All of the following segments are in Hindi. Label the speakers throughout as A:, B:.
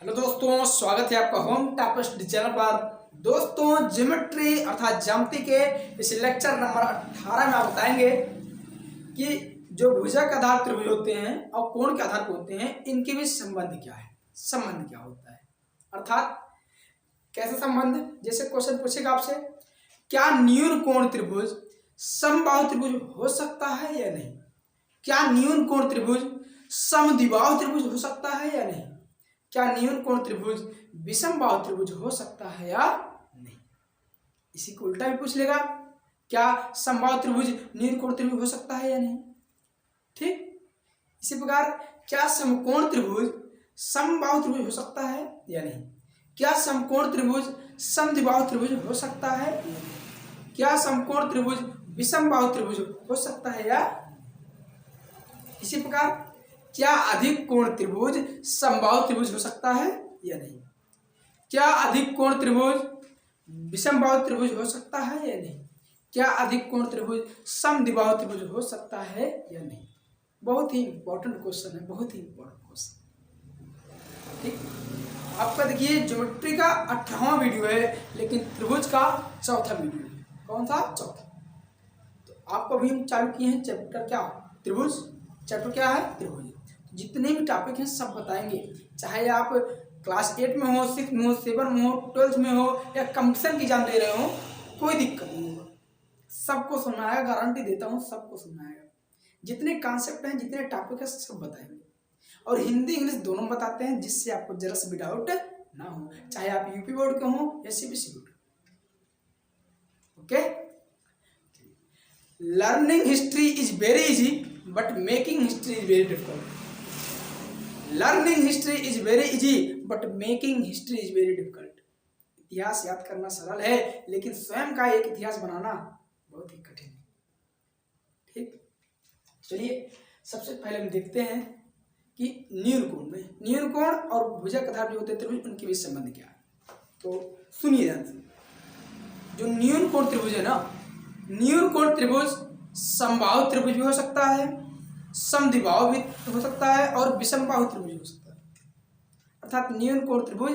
A: हेलो दोस्तों, स्वागत है आपका होम टॉपर्स चैनल पर। दोस्तों, ज्योमेट्री अर्थात ज्यामिति के इस लेक्चर नंबर 18 में आप बताएंगे कि जो भुजक आधार त्रिभुज होते हैं और कोण के आधार होते हैं, इनके बीच संबंध क्या है, संबंध क्या होता है। अर्थात कैसा संबंध, जैसे क्वेश्चन पूछेगा आपसे, क्या न्यून कोण त्रिभुज समबाहु त्रिभुज हो सकता है या नहीं। क्या न्यून कोण त्रिभुज समद्विबाहु त्रिभुज हो सकता है या नहीं। क्या न्यून कोण त्रिभुज विषम बाहु त्रिभुज हो सकता है या नहीं। इसी को उल्टा भी पूछ लेगा, क्या समबाहु त्रिभुज न्यून कोण त्रिभुज हो सकता है या नहीं। ठीक, इसी प्रकार क्या समकोण त्रिभुज समबाहु त्रिभुज हो सकता है या नहीं। क्या समकोण त्रिभुज समद्विबाहु त्रिभुज हो सकता है या नहीं। क्या समकोण त्रिभुज विषम बाहु त्रिभुज हो सकता है या। इसी प्रकार क्या अधिक कोण त्रिभुज समबाहु त्रिभुज हो सकता है या नहीं। क्या अधिक कोण त्रिभुज विषम बाहु त्रिभुज हो सकता है या नहीं। क्या अधिक कोण त्रिभुज समद्विबाहु त्रिभुज हो सकता है या नहीं। बहुत ही इंपॉर्टेंट क्वेश्चन है, बहुत ही इंपॉर्टेंट क्वेश्चन। ठीक, आपका देखिए ज्योमेट्री का 18वां वीडियो है, लेकिन त्रिभुज का चौथा वीडियो है। कौन सा? चौथा। तो आपको अभी हम चालू किए हैं चैप्टर क्या, त्रिभुज। चैप्टर क्या है? त्रिभुज। जितने भी टॉपिक हैं सब बताएंगे, चाहे आप क्लास 8 में हो, 6 में हो, 7 में हो, 12th में हो या कंपटीशन की एग्जाम दे रहे हो, कोई दिक्कत नहीं होगा, सबको सुनाएगा, गारंटी देता हूँ सबको सुनाएगा। जितने कॉन्सेप्ट हैं, जितने टॉपिक है, सब बताएंगे। और हिंदी इंग्लिश दोनों बताते हैं, जिससे आपको जरा सा भी डाउट ना हो, चाहे आप यूपी बोर्ड के हो या CBSE board. Okay, learning history is very easy but making history is very difficult. Learning history is very easy but making history is very difficult. इतिहास याद करना सरल है, लेकिन स्वयं का एक इतिहास बनाना बहुत ही कठिन है। ठीक, चलिए सबसे पहले हम देखते हैं कि न्यून कोण में, न्यून कोण और भुजक आधार जो होते हैं त्रिभुज, उनके बीच संबंध क्या है। तो सुनिए ध्यान से, जो न्यून कोण त्रिभुज है ना, न्यून कोण त्रिभुज समबाहु त्रिभुज भी हो सकता है, समद्विबाहु भी हो सकता है और विषम बाहु त्रिभुज हो सकता है। अर्थात न्यून कोण त्रिभुज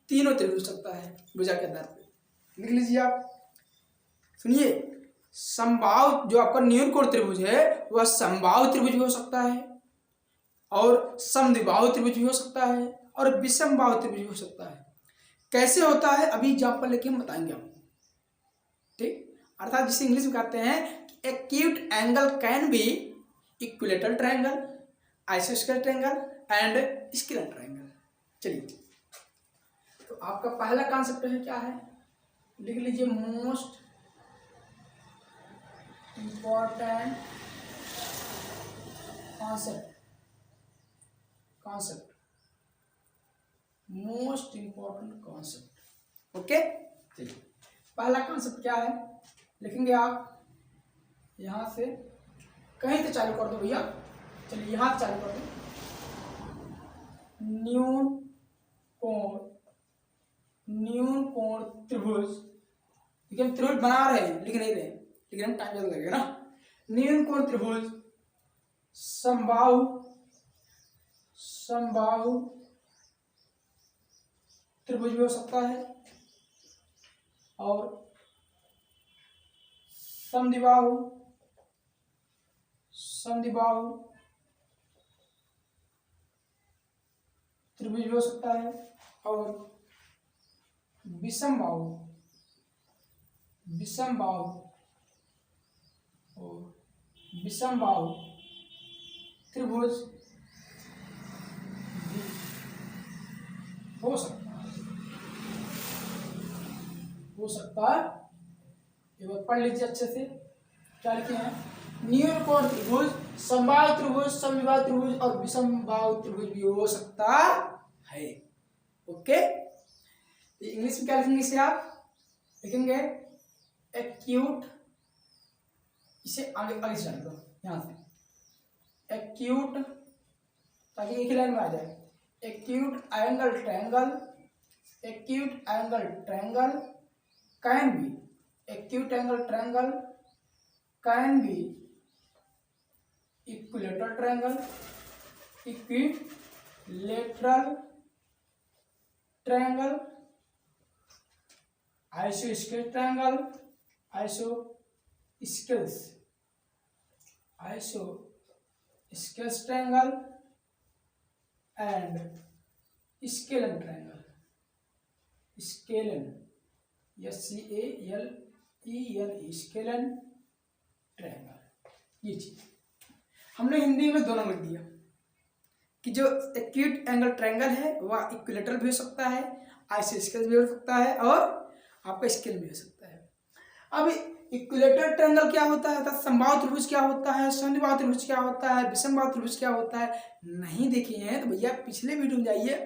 A: तीनों त्रिभुज हो सकता है भुजक के आधार पर। लिख लीजिए आप, सुनिए, समबाहु जो आपका न्यून कोण त्रिभुज है वह समबाहु त्रिभुज भी हो सकता है और समद्विबाहु त्रिभुज भी हो सकता है और विषम बाहु त्रिभुज भी हो सकता है। कैसे होता है अभी एग्जाम्पल लेके हम बताएंगे आपको। ठीक, अर्थात जिसे इंग्लिश में कहते हैं acute angle can be equilateral triangle, आइसोस्केल ट्रायंगल एंड स्केलर ट्रायंगल। चलिए, तो आपका पहला कॉन्सेप्ट है क्या है, लिख लीजिए, most important concept most important concept. Okay, चलिए पहला कॉन्सेप्ट क्या है, लिखेंगे आप यहां से, कहीं से चालू कर दो भैया, चलिए यहां से चालू कर दो। न्यून कोण त्रिभुज, देखिए हम त्रिभुज बना रहे हैं, लिख नहीं रहे, लेकिन हम टाइम ज्यादा लगेगा ना। न्यून कोण त्रिभुज समबाहु त्रिभुज भी हो सकता है और समद्विबाहु त्रिभुज भी हो सकता है और विषम बाहु त्रिभुज भी हो सकता है। एक बार पढ़ लीजिए अच्छे से, क्या लिखे हैं, न्यून कोण त्रिभुज समबाहु त्रिभुज समद्विबाहु त्रिभुज और विषम बाहु त्रिभुज भी हो सकता है। ओके, इंग्लिश में क्या लिखेंगे इसे, आप लिखेंगे एक्यूट, इसे आगे आगे से दो यहां से, एक्यूट, ताकि एक ही लाइन में आ जाए, acute angle triangle can be, acute angle triangle can be equilateral triangle triangle, आइसोस्केल triangle, isosceles, isosceles triangle and scalene triangle, scalene, SCALEN, scalene triangle. ये चीज हमने हिंदी में दोनों लिख दिया कि जो एक्यूट एंगल ट्रायंगल है वह इक्विलेटरल भी हो सकता है, आइसोस्केल भी हो सकता है और आपका स्केल भी हो सकता है। अब इक्विलेटरल ट्रायंगल क्या होता है, समबाहु त्रिभुज क्या होता है, समद्विबाहु त्रिभुज क्या होता है, विषमबाहु त्रिभुज क्या होता है, नहीं देखे हैं तो भैया पिछले वीडियो में जाइए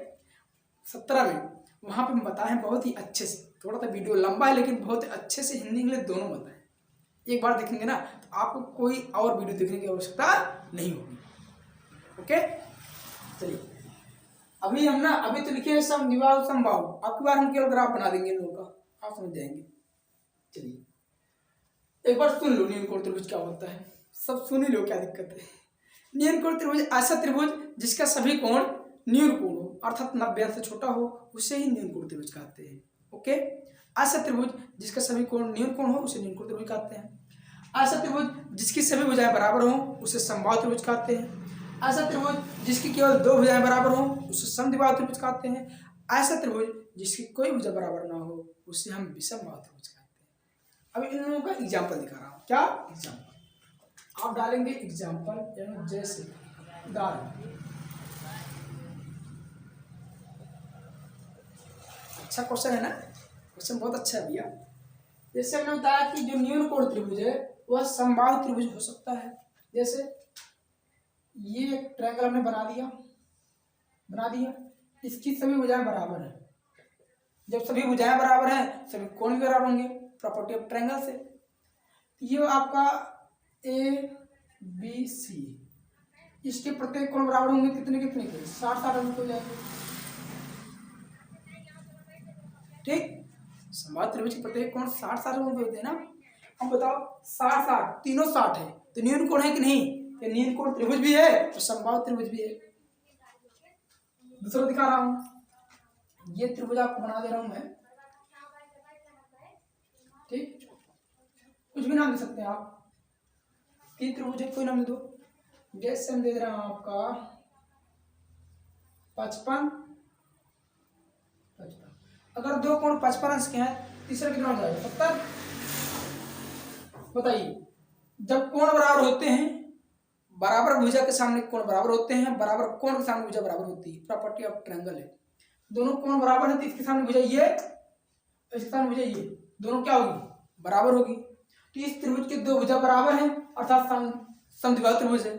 A: 17 में, वहां पे हम बताए हैं बहुत ही अच्छे से। थोड़ा सा वीडियो लंबा है लेकिन बहुत अच्छे से हिंदी इंग्लिश दोनों बताए। एक बार देखेंगे ना तो आपको कोई और वीडियो देखने की आवश्यकता नहीं होगी। ओके, चलिए अभी हम ना अभी तो लिखे हैं समद्विबाहु समबाहु, आपकी बार हम केवल ग्राफ बना देंगे इन लोगों का, आप समझ जाएंगे। चलिए एक बार सुन लो न्यून कोण त्रिभुज क्या होता है, सब सुन ही लो, क्या दिक्कत है। न्यून कोण त्रिभुज ऐसा त्रिभुज जिसका सभी कोण न्यून कोण हो, अर्थात 90 से छोटा हो, उसे ही न्यून कोण त्रिभुज कहते हैं। ओके, ऐसा त्रिभुज जिसका सभी कोण न्यून कोण हो उसे न्यून कोण त्रिभुज कहते हैं। ऐसा त्रिभुज जिसकी सभी भुजाएं बराबर हो उसे समबाहु त्रिभुज कहते हैं। ऐसा त्रिभुज जिसकी केवल 2 भुजाएं बराबर हो उसे समद्विबाहु त्रिभुज कहते हैं। ऐसा त्रिभुज जिसकी कोई भुजा बराबर ना हो उसे हम विषमबाहु त्रिभुज कहते हैं। अब इन लोगों का एग्जाम्पल दिखा रहा हूं, क्या एग्जाम्पल आप डालेंगे, एग्जाम्पल यानी जैसे उदाहरण। अच्छा क्वेश्चन है ना, क्वेश्चन बहुत अच्छा है भैया। जैसे हमने बताया कि जो न्यून कोण त्रिभुज है वह समबाहु त्रिभुज हो सकता है। जैसे ये एक ट्रायंगल हमने बना दिया, इसकी सभी भुजाएं बराबर है। जब सभी भुजाएं बराबर हैं सभी कोण भी बराबर होंगे, प्रॉपर्टी ऑफ ट्रायंगल से। ये आपका ABC, इसके प्रत्येक कोण बराबर होंगे कितने कितने के, 60 अंक हो जाएंगे। ठीक, समबाहु त्रिभुज के प्रत्येक कोण 60 अंक होते हैं ना। हम बताओ 60 तीनों 60 है तो न्यून कोण है कि नहीं, तो न्यून कोण त्रिभुज भी है और समबाहु त्रिभुज भी है। दूसरा दिखा रहा हूं, ये त्रिभुज आपको बना दे रहा हूं मैं। ठीक, कुछ भी नाम दे सकते हैं आप, 3 त्रिभुज है कोई नाम दे दो। जैसे हम दे रहे हैं आपका 55, अगर 2 कोण 55 अंश के हैं, तीसरा कितना हो जाएगा 70। बताइए, जब कोण बराबर होते हैं, बराबर भुजा के सामने कोण बराबर होते हैं, बराबर कोण के सामने भुजा बराबर होती है, प्रॉपर्टी ऑफ ट्रायंगल है। दोनों कोण बराबर है तो इसके सामने भुजा ये, इसके सामने भुजा ये, दोनों क्या होगी, बराबर होगी। तो इस त्रिभुज के 2 भुजा बराबर हैं अर्थात समद्विबाहु त्रिभुज है।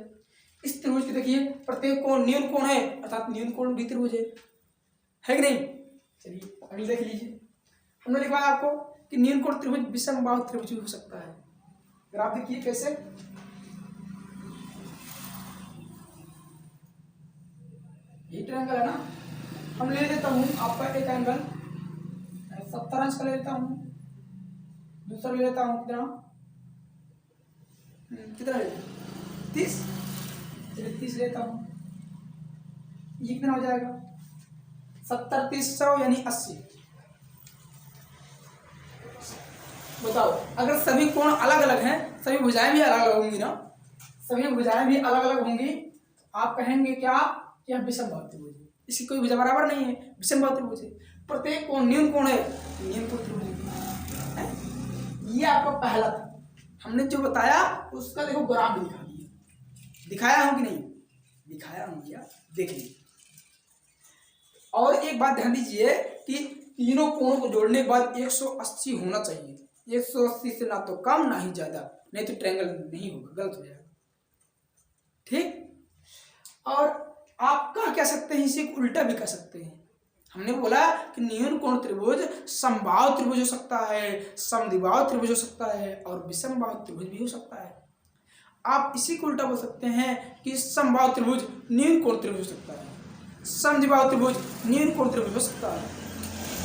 A: इस त्रिभुज के देखिए प्रत्येक कोण न्यून कोण है अर्थात न्यून कोण भी त्रिभुज है कि नहीं। चलिए अगले देख लीजिए, हमने लिखवाया आपको कि न्यून कोण त्रिभुज विषमबाहु त्रिभुज हो सकता है। ग्राफ देखिए कैसे, ये ट्रायंगल है ना, हम ले लेता हूं आपका एक एंगल 70 अंश का ले लेता हूं, दूसरा ले लेता हूं कितना ले 30, चलिए 30 लेता हूं। ये कितना हो जाएगा 70 30 100 यानी 80। बताओ अगर सभी कोण अलग अलग हैं, सभी भुजाएं भी अलग अलग होंगी ना, सभी भुजाएं भी अलग अलग होंगी, आप कहेंगे क्या कि यह विषमबाहु त्रिभुज है, इसकी कोई भुजा बराबर नहीं है, विषमबाहु त्रिभुज है। प्रत्येक कोण न्यून कोण है, न्यून कोण त्रिभुज है। ये आपका पहला था, हमने जो बताया उसका देखो ग्राफ दिखा दिया, दिखाया हूं कि नहीं, दिखाया हूं भैया, देखिए। और एक बात ध्यान दीजिए कि तीनों कोणों को जोड़ने के बाद 180 होना चाहिए, 180 से ना तो कम ना ही ज्यादा, नहीं तो ट्रायंगल नहीं होगा, गलत हो जाएगा। ठीक, और आप कह सकते हैं, इसे उल्टा भी कह सकते हैं। हमने बोला कि न्यून कोण त्रिभुज समबाहु त्रिभुज हो सकता है, समद्विबाहु त्रिभुज हो सकता है और विषमबाहु त्रिभुज भी हो सकता है। आप इसी को उल्टा बोल सकते हैं कि समबाहु त्रिभुज न्यून कोण त्रिभुज हो सकता है, समद्विबाहु त्रिभुज न्यून कोण त्रिभुज हो सकता है,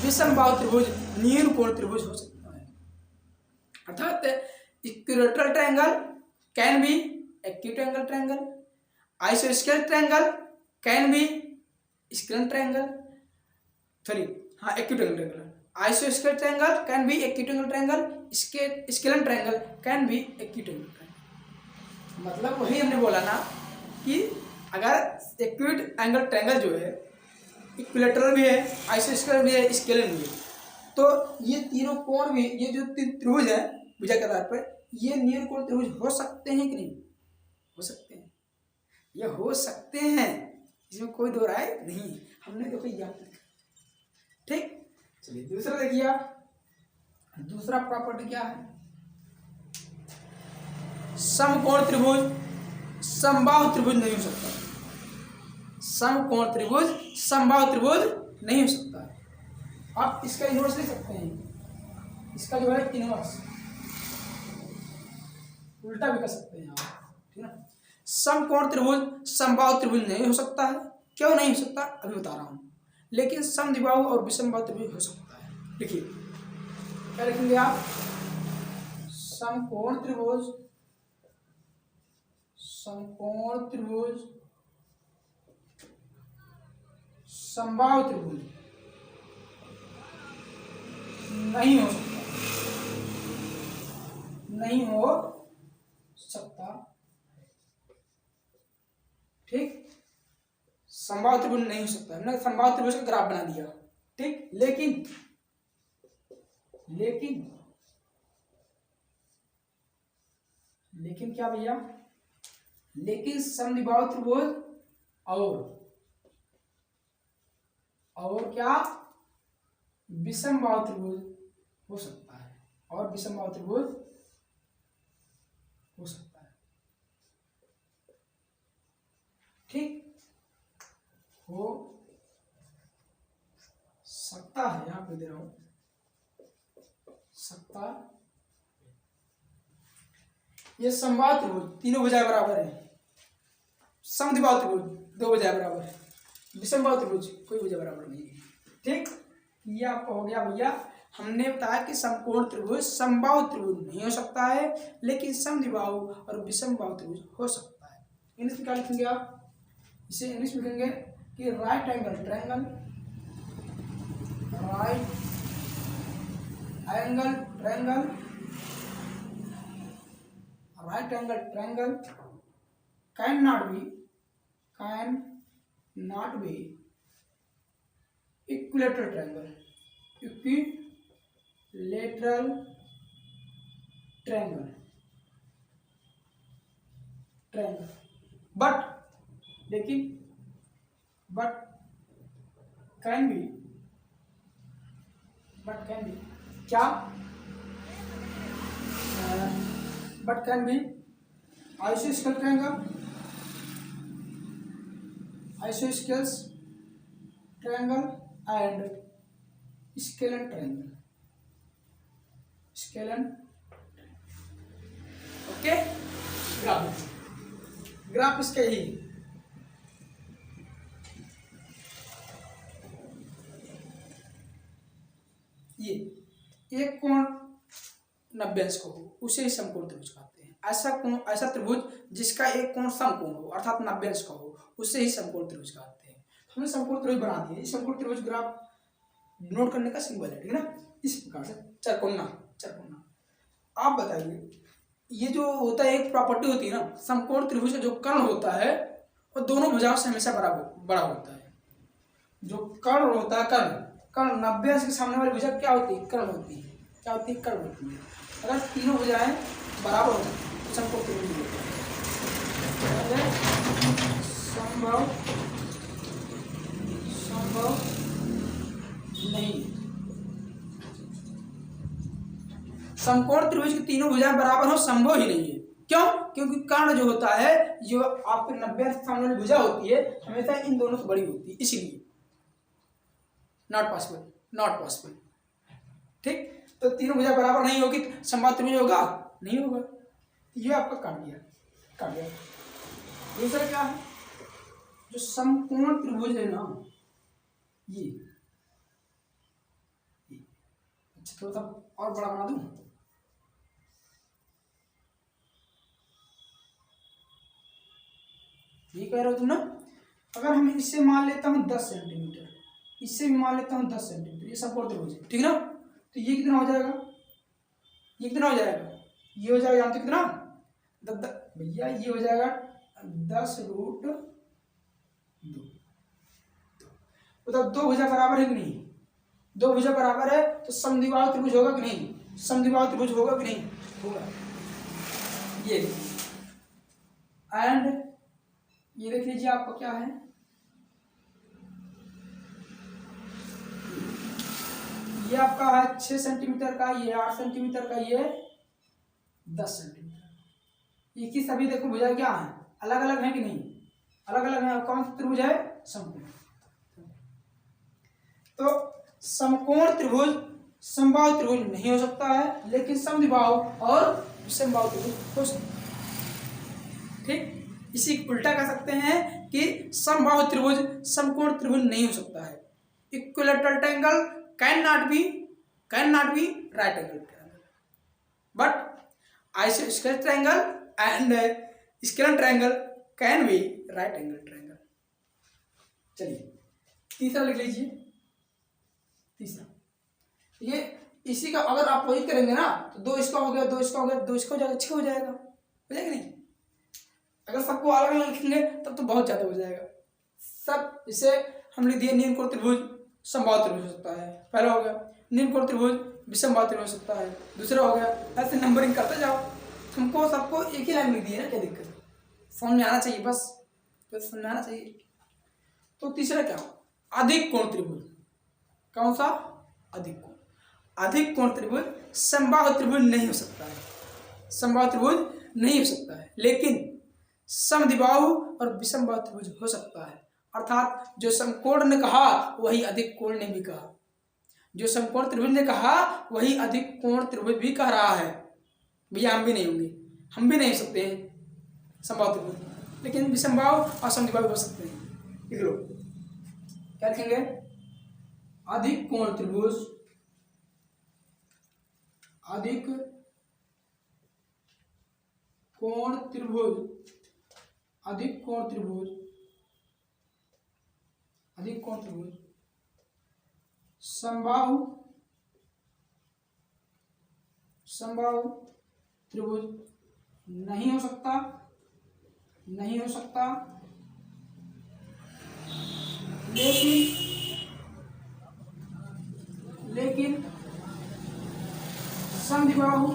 A: विषमबाहु त्रिभुज न्यून कोण त्रिभुज हो सकता है। अर्थात equilateral triangle can be acute angle triangle, आइसोस्केल triangle can be scalene triangle, sorry, हाँ, एक्यूट एंगल ट्रायंगल। आइसोस्केल triangle can be acute angle triangle, scalene triangle can be acute angle triangle. मतलब वही हमने बोला ना कि अगर एक्यूट एंगल ट्रायंगल जो है इक्विलेटरल भी है, आइसोस्केल भी है, स्केलन भी है, तो ये तीनों कोण भी, ये जो त्रिभुज है भुजा के आधार पर, ये नियर कोण त्रिभुज हो सकते हैं कि नहीं? हो सकते हैं, ये हो सकते हैं, इसमें कोई दो राय नहीं। हमने देखो याद रखा, ठीक। चलिए दूसरा देखिए आप, दूसरा प्रॉपर्टी क्या है? समकोण त्रिभुज समबाहु त्रिभुज नहीं हो सकता। समकोण त्रिभुज समबाहु त्रिभुज नहीं हो सकता है। आप इसका इनवर्स ले सकते हैं, इसका जो है इनवर्स उल्टा भी कर सकते हैं आप, ठीक है ना। समकोण त्रिभुज समबाहु त्रिभुज नहीं हो सकता है। क्यों नहीं हो सकता अभी बता रहा हूं, लेकिन समद्विबाहु और विषमबाहु त्रिभुज हो सकता है। देखिए क्या लिखेंगे आप? समकोण त्रिभुज, समकोण त्रिभुज समबाहु त्रिभुज नहीं हो सकता, नहीं हो सकता, ठीक। समबाहु त्रिभुज नहीं हो सकता, हमने समबाहु त्रिभुज का ग्राफ बना दिया, ठीक। लेकिन लेकिन लेकिन क्या भैया? लेकिन समद्विबाहु त्रिभुज और क्या विषमबाहु त्रिभुज हो सकता है, और विषमबाहु त्रिभुज हो सकता है, ठीक। हो सकता है, यहां पे दे रहा हूं सकता। ये समबाहु त्रिभुज तीनों भुजाएं बराबर है, समद्विबाहु त्रिभुज दो भुजाएं बराबर है, विषमबाहु त्रिभुज कोई भुजा बराबर नहीं है, ठीक। ये आपको हो गया भैया। हमने बताया कि समकोण त्रिभुज समबाहु त्रिभुज नहीं हो सकता है, लेकिन समद्विबाहु और विषमबाहु त्रिभुज हो सकता है। इंग्लिश में क्या लिखेंगे आप? इसे इंग्लिश में लिखेंगे कि right angle triangle, right angle triangle, right angle triangle can not be equilateral triangle, equilateral triangle, but can be क्या? बट कैन बी आइसोस्केल triangle, isosceles triangle and scalene triangle, okay. Graph इसके ही, ये एक कोण 90 अंश का हो उसे ही समकोण त्रिभुज कहते हैं। ऐसा त्रिभुज जिसका एक कोण समकोण हो अर्थात 90 अंश का हो उसे ही समकोण त्रिभुज कहते हैं। हमने समकोण त्रिभुज बना दिए। समकोण त्रिभुज ग्राफ नोट करने का सिंबल है, ठीक है ना। इस प्रकार से चरकोना। आप बताइए, ये जो होता है एक प्रॉपर्टी होती है ना, समकोण त्रिभुज का जो कर्ण होता है वो दोनों भुजाओं से हमेशा बड़ा होता है। जो कर्ण होता है, कर्ण 90 अंश के सामने वाली भुजा क्या होती है? कर्ण होती है। क्या होती है? कर्ण होती है। अगर तीनों भुजाएं बराबर होती है तो समकोण त्रिभुज होता है। संभव नहीं, समकोण त्रिभुज की तीनों भुजाएं बराबर हो संभव ही नहीं है। क्यों? क्योंकि कर्ण जो होता है, जो आपके 90 अंश सामने वाली भुजा होती है, हमेशा इन दोनों से बड़ी होती है, इसलिए नॉट पॉसिबल, ठीक। तो तीनों भुजा बराबर नहीं होगी, समबाहु त्रिभुज होगा? नहीं होगा। ये आपका काट गया। दूसरा क्या है? जो समकोण त्रिभुज है ना, ये अच्छा थोड़ा सा और बड़ा बना दूं। ये कह रहे हो तुम ना, अगर हम इससे मान लेता हूं 10 सेंटीमीटर, इससे भी मान लेता हूँ 10 सेंटीमीटर, ये समकोण त्रिभुज है, ठीक ना। तो ये कितना हो जाएगा, ये कितना हो जाएगा, ये हो जाएगा जानते कितना भैया, ये हो जाएगा 10√2। मतलब दो भुजा बराबर है कि नहीं, दो भुजा बराबर है तो समद्विबाहु त्रिभुज होगा कि नहीं, समद्विबाहु त्रिभुज होगा कि नहीं होगा। ये एंड ये देख लीजिए आपका क्या है, ये आपका है 6 सेंटीमीटर का, ये 8 सेंटीमीटर का, ये 10 सेंटीमीटर। ये की सभी देखो भुजा क्या है, अलग अलग है कि नहीं, अलग अलग है। कौन सा त्रिभुज है, समकोण। तो समकोण त्रिभुज समबाहु त्रिभुज नहीं हो सकता है, लेकिन समद्विबाहु और विषमबाहु त्रिभुज हो सकता है। ठीक, इसी उल्टा कह सकते हैं कि समबाहु त्रिभुज समकोण त्रिभुज नहीं हो सकता है। Equilateral triangle can not B right angle triangle, but isosceles triangle and scalene triangle can B right angle triangle. चलिए तीसरा लिख लीजिए, तीसरा ये इसी का अगर आप वही करेंगे ना तो 2 इसका हो गया, 2 इसका हो गया, 2 इसका हो जाएगा, 6 हो जाएगा, हो जाएगा नहीं। अगर सबको अलग अलग लिखेंगे तब तो बहुत ज्यादा हो जाएगा सब। इसे हम लिख दिए नील कोण त्रिभुज समबाहु त्रिभुज हो सकता है, पहला हो गया। नील कोण त्रिभुज विषमबाहु त्रिभुज हो सकता है, दूसरा हो गया। ऐसे नंबरिंग करते जाओ, हमको सबको एक ही लाइन लिख दी है ना, क्या दिक्कत है, समझ में आना चाहिए, बस समझ में आना चाहिए। तो तीसरा क्या हो, अधिक कोण त्रिभुज। कौन सा, अधिक कोण। अधिक कोण त्रिभुज समबाहु त्रिभुज नहीं हो सकता है, समबाहु त्रिभुज नहीं हो सकता है, लेकिन समद्विबाहु और विषमबाहु त्रिभुज हो सकता है। अर्थात जो समकोण ने कहा वही अधिक कोण ने भी कहा, जो समकोण त्रिभुज ने कहा वही अधिक कोण त्रिभुज भी कह रहा है। भैया हम भी नहीं होंगे, हम भी नहीं हो सकते हैं समबाहु त्रिभुज, लेकिन विषमबाहु और समद्विबाहु हो सकते हैं। लिख लो, क्या लिखेंगे, अधिक कोण त्रिभुज, अधिक कोण त्रिभुज, अधिक कोण त्रिभुज, अधिक कोण त्रिभुज समबाहु त्रिभुज नहीं हो सकता, नहीं हो सकता, लेकिन समद्विबाहु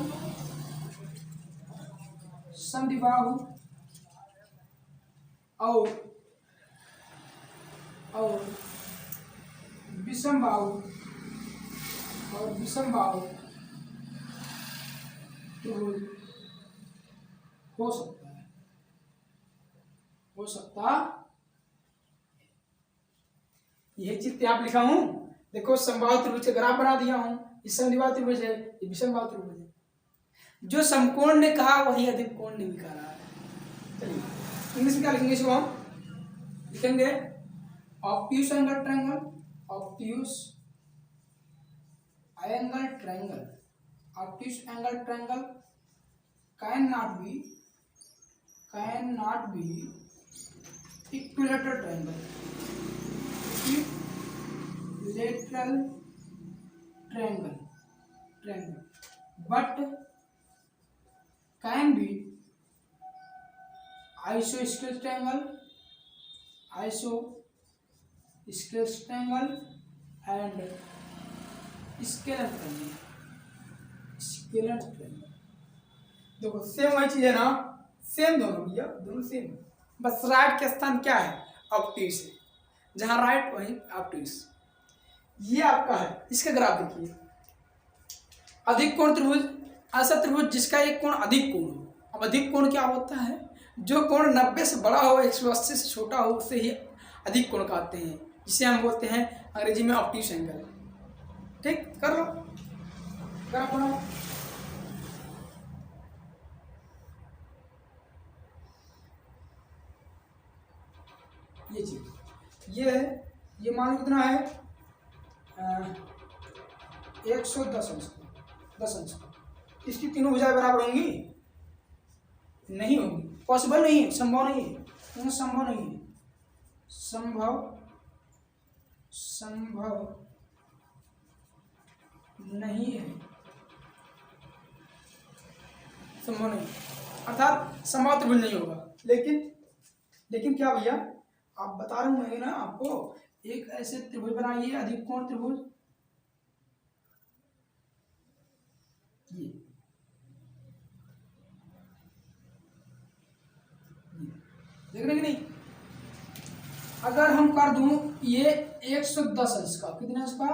A: और विषमबाहु त्रिभुज हो सकता है, हो सकता। यही चीज आप लिखा हूं, देखो समबाहु त्रिभुज का ग्राफ बना दिया हूं, ये समद्विबाहु त्रिभुज है, ये विषमबाहु त्रिभुज है। जो समकोण ने कहा वही अधिक कोण ने भी कहा रहा है। चलिए इंग्लिश में क्या लिखेंगे, इसको हम लिखेंगे obtuse angle triangle, obtuse angle triangle, obtuse angle triangle can not B equilateral triangle, equilateral triangle but can be isosceles triangle, isosceles triangle and scalar triangle, scalar triangle। देखो सेम वही चीज है ना, सेम दोनों भैया, दोनों सेम, बस राइट के स्थान क्या है, ऑब्ट्यूज है, जहां राइट वहीं ऑब्ट्यूज। ये आपका है, इसका ग्राफ देखिए, अधिक कोण त्रिभुज, ऐसा त्रिभुज जिसका एक कोण अधिक कोण हो। अब अधिक कोण क्या होता है, जो कोण 90 से बड़ा हो, 180 से छोटा हो, उसे ही अधिक कोण कहते हैं, जिसे हम बोलते हैं अंग्रेजी में ऑब्ट्यूज एंगल। ठीक, कर लो ग्राफ बनाओ। ये चीज ये है, ये मान कितना है 110 अंश, 10 अंश। इसकी तीनों भुजाएं बराबर होंगी, नहीं होंगी, पॉसिबल नहीं है, संभव नहीं है, संभव नहीं है, संभव नहीं है, संभव नहीं, अर्थात संभव त्रिभुज नहीं होगा। लेकिन क्या भैया, आप बता रहा हूं मैं ना आपको, एक ऐसे त्रिभुज बनाइए, अधिक कोण त्रिभुज, ये देख रहे कि नहीं। अगर हम कर दूं ये 110 अंश का, कितने अंश का,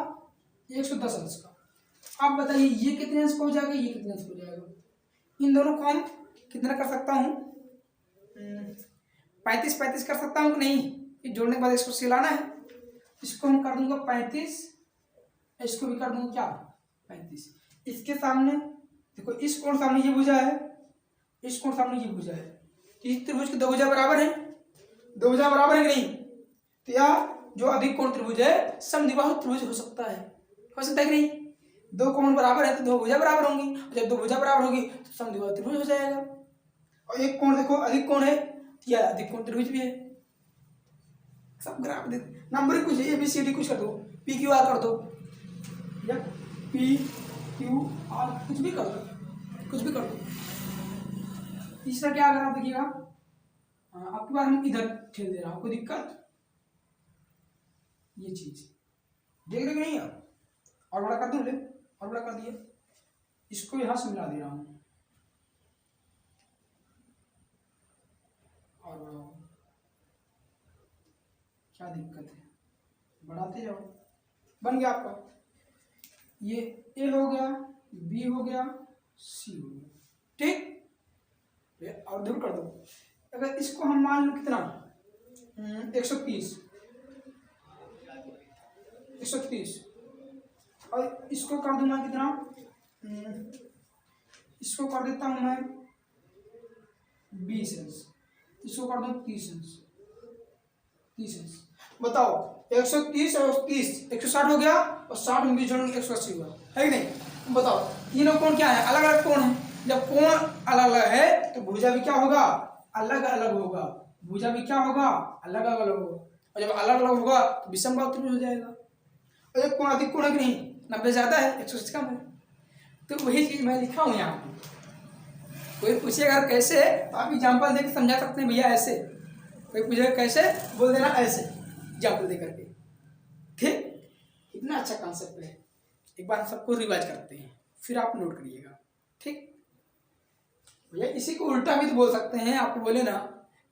A: 110 अंश का। आप बताइए ये कितने अंश का हो जाएगा, ये कितने अंश का हो जाएगा। इन दोनों को हम कितना कर सकता हूँ, 35 कर सकता हूँ कि नहीं। ये जोड़ने के बाद इसको सिलाना है, इसको हम कर दूंगा 35, इसको भी कर दूंगा क्या 35। इसके सामने देखो, इस कोण सामने ये भुजा है, इस कोण सामने ये भुजा है, इस त्रिभुज के दो भुजा बराबर है, दो भुजा बराबर है कि नहीं। तो यह जो अधिक कोण त्रिभुज है समद्विबाहु त्रिभुज हो सकता है कि नहीं। दो कोण बराबर है तो दो भुजा बराबर होंगी, जब दो भुजा बराबर होगी तो समद्विबाहु त्रिभुज हो जाएगा। और एक कोण देखो अधिक कोण है, यह अधिक कोण त्रिभुज भी है। सब ग्राफ दे, नंबर कुछ ABCD कुछ कर दो, PQR कर दो, या PQR कुछ भी कर दो, कुछ भी कर दो। तीसरा क्या अगर आप देखिएगा, आपके बार हम इधर ठेल दे रहा हूं, कोई दिक्कत, ये चीज देख रहे नहीं आप, और बड़ा कर दो, और बड़ा कर दिया, इसको यहां से मिला दे रहा हूं, और क्या दिक्कत है, बढ़ाते जाओ, बन गया आपका। ये A हो गया, B हो गया, C हो गया, ठीक। और दूर कर दो। अगर इसको हम मान लो कितना 130 और इसको कर दूं मैं कितना, इसको कर देता हूं मैं 20 अंश, इसको कर दूं 30 अंश। बताओ 130 और 30 160 हो गया, और 60 में 20 जोड़ेंगे 180 हुआ, है कि नहीं। बताओ तीनों कोण क्या है, अलग अलग कोण है। जब कोण अलग अलग है तो भुजा भी क्या होगा, अलग अलग होगा, भुजा भी क्या होगा, अलग अलग होगा। और जब अलग अलग होगा तो विषमबाहु त्रिभुज हो जाएगा। और एक कोण अधिक कोण है कि नहीं, 90 ज्यादा है 180 कम है। तो वही चीज मैं लिखा हूँ यहाँ पे। कोई पूछे अगर कैसे, तो आप एग्जाम्पल देकर समझा सकते हैं भैया ऐसे। कोई पूछे कैसे, बोल देना ऐसे एग्जाम्पल दे करके, ठीक। इतना अच्छा कॉन्सेप्ट है, एक बार सबको रिवाइज करते हैं, फिर आप नोट करिएगा, ठीक भैया। इसी को उल्टा भी तो बोल सकते हैं, आपको बोले ना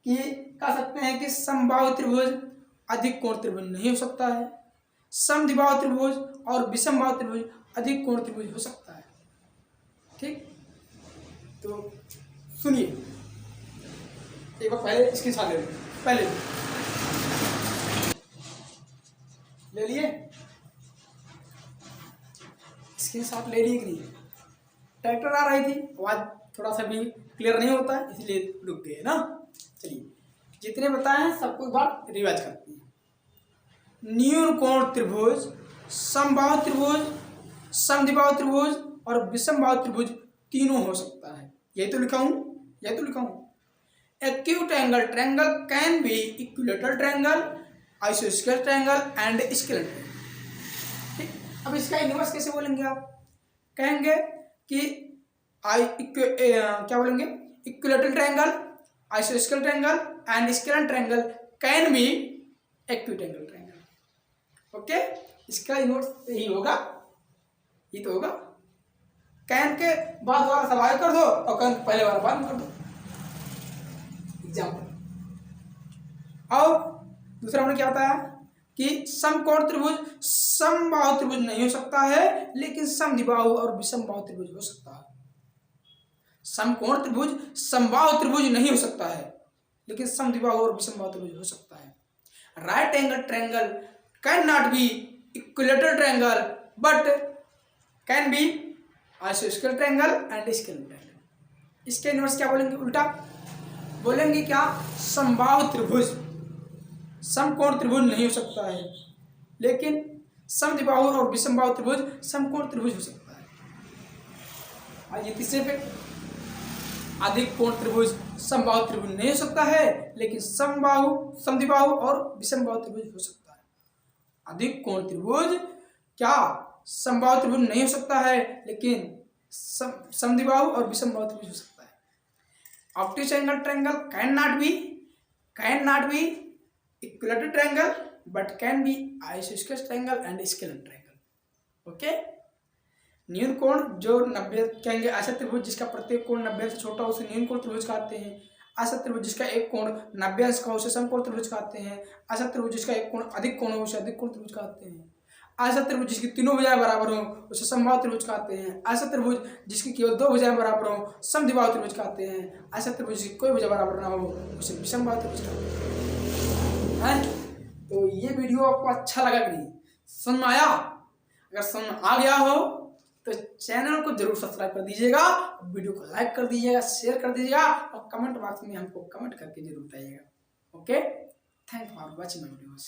A: कि कह सकते हैं कि समबाहु त्रिभुज अधिक कोण त्रिभुज नहीं हो सकता है, समद्विबाहु त्रिभुज और विषमबाहु त्रिभुज अधिक कोण त्रिभुज हो सकता है, ठीक। तो सुनिए, एक बार पहले इसकी साथ ले लो, पहले ले लिए, इसके साथ ले लिए कि नहीं। ट्रैक्टर आ रही थी, आवाज थोड़ा सा भी क्लियर नहीं होता है, इसलिए रुक गए ना। चलिए जितने बताए हैं सबको एक बार रिवाइज करते हैं। न्यून कोण त्रिभुज, समबाहु त्रिभुज, समद्विबाहु त्रिभुज और विषमबाहु त्रिभुज तीनों हो सकता है। यही तो लिखा हूं, acute angle triangle can be equilateral triangle, आइसोस्केल ट्रायंगल एंड स्केलर ट्रायंगल, ठीक। अब इसका इनवर्स कैसे बोलेंगे आप, कहेंगे कि क्या बोलेंगे, इक्विलेटरल ट्रायंगल, आइसोस्केल triangle and scalene triangle can be acute angle triangle, okay. इसका इनवर्स यही होगा, ये तो होगा। कैन के बाद वाला सवाल कर दो और कैन पहले वाला बंद कर दो, एग्जाम्पल। और दूसरा हमने क्या बताया कि समकोण त्रिभुज समबाहु त्रिभुज नहीं हो सकता है, लेकिन समद्विबाहु और विषमबाहु त्रिभुज हो सकता है। समकोण त्रिभुज समबाहु त्रिभुज नहीं हो सकता है, लेकिन समद्विबाहु और विषमबाहु त्रिभुज हो सकता है। Right angle triangle can not be equilateral triangle but can be आइसोस्केल ट्रायंगल एंड स्केलर ट्रायंगल। इसके इनवर्स क्या बोलेंगे, उल्टा बोलेंगे क्या, समबाहु त्रिभुज समकोण त्रिभुज नहीं हो सकता है, लेकिन समद्विबाहु और विषमबाहु त्रिभुज समकोण त्रिभुज हो सकता है। आइए तीसरे पे, अधिक कोण त्रिभुज समबाहु त्रिभुज नहीं हो सकता है, लेकिन समद्विबाहु और विषमबाहु त्रिभुज हो सकता है। अधिक कोण त्रिभुज क्या समबाहु त्रिभुज नहीं हो सकता है, लेकिन समद्विबाहु और विषमबाहु त्रिभुज हो सकता है। Obtuse angle triangle can not be equilateral triangle but can B isosceles triangle and scalene triangle. Okay, न्यून कोण जो 90 कहेंगे ऐसा त्रिभुज जिसका प्रत्येक कोण 90 से छोटा हो उसे न्यून कोण त्रिभुज कहते हैं। ऐसा त्रिभुज जिसका एक कोण 90 अंश का हो उसे समकोण त्रिभुज कहते हैं। ऐसा त्रिभुज जिसका एक कोण अधिक कोण हो उसे अधिक कोण त्रिभुज कहते हैं। ऐसा त्रिभुज जिसकी तीनों भुजाएं बराबर हो उसे समबाहु त्रिभुज कहते हैं। ऐसा त्रिभुज जिसकी केवल 2 भुजाएं बराबर हो समद्विबाहु त्रिभुज कहते हैं। ऐसा त्रिभुज जिसकी कोई भुजा बराबर ना हो उसे विषमबाहु त्रिभुज कहते हैं। तो ये वीडियो आपको अच्छा लगा कि नहीं, समझ में आया? अगर समझ में आ गया हो तो चैनल को जरूर सब्सक्राइब कर दीजिएगा, वीडियो को लाइक कर दीजिएगा, शेयर कर दीजिएगा और कमेंट बॉक्स में हमको कमेंट करके जरूर बताइएगा। Okay, thank for watching my videos.